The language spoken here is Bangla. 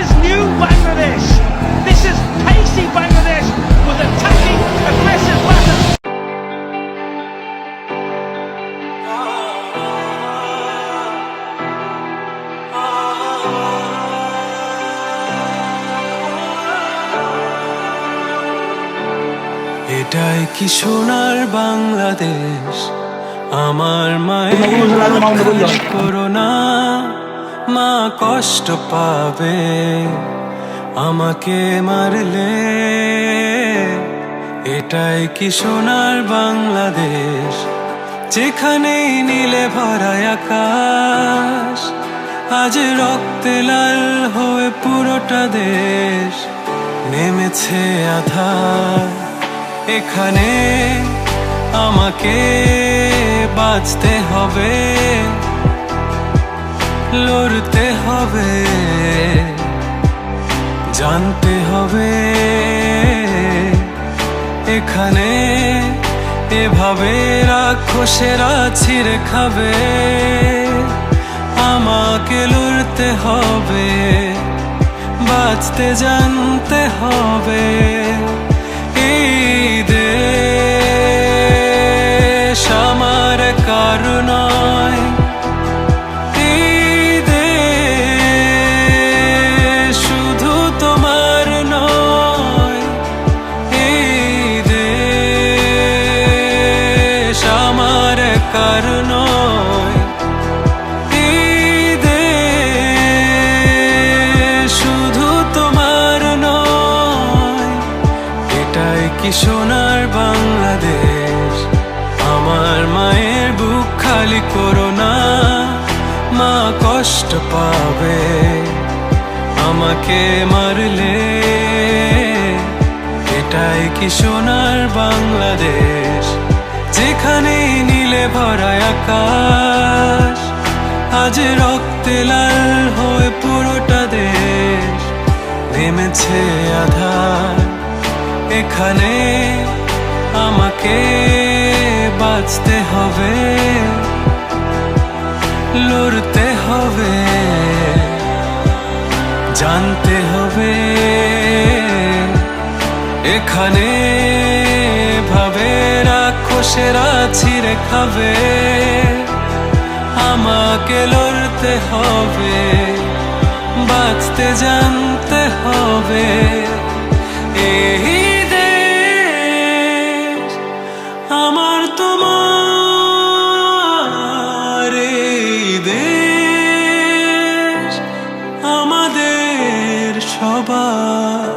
is new Bangladesh. This is pacey Bangladesh with attacking, aggressive batters. এটাই কি সোনার বাংলাদেশ? আমার মায়ের করোনা, মা কষ্ট পাবে আমাকে মারলে। এটাই কি সোনার বাংলাদেশ, যেখানেই নীলে ভরা আকাশ, আজ রক্তে লাল হয়ে পুরোটা দেশ নেমেছে আঁধার। এখানে আমাকে বাঁচতে হবে, লড়তে হবে, জানতে হবে। এখানে এভাবে রাক্ষসেরা ছিঁড়ে খাবে, আমাকে লড়তে হবে, বাঁচতে জানতে হবে। এই দেশ আমার কারো নয়, এই দেশ শুধু তোমার নয়, এই দেশ আমার কারো নয়, এই দেশ শুধু তোমার নয়। এটাই কি সোনার বাংলাদেশ? আমার মায়ের বুক খালি করো না, মা কষ্ট পাবে আমাকে মারলে। এটাই কি সোনার বাংলাদেশ, যেখানে নীলে ভরা আকাশ, আজ রক্তে লাল হয়ে পুরোটা দেশ নেমেছে আঁধার। এখানে আমাকে বাঁচতে হবে, লড়তে হবে, জানতে হবে। এখানে ভাবে রাক্ষসেরা ছিঁড়ে খাবে, আমাকে লড়তে হবে, বাঁচতে জানতে হবে। এই দেশ আমার তোমার, এই দেশ আমাদের সবার।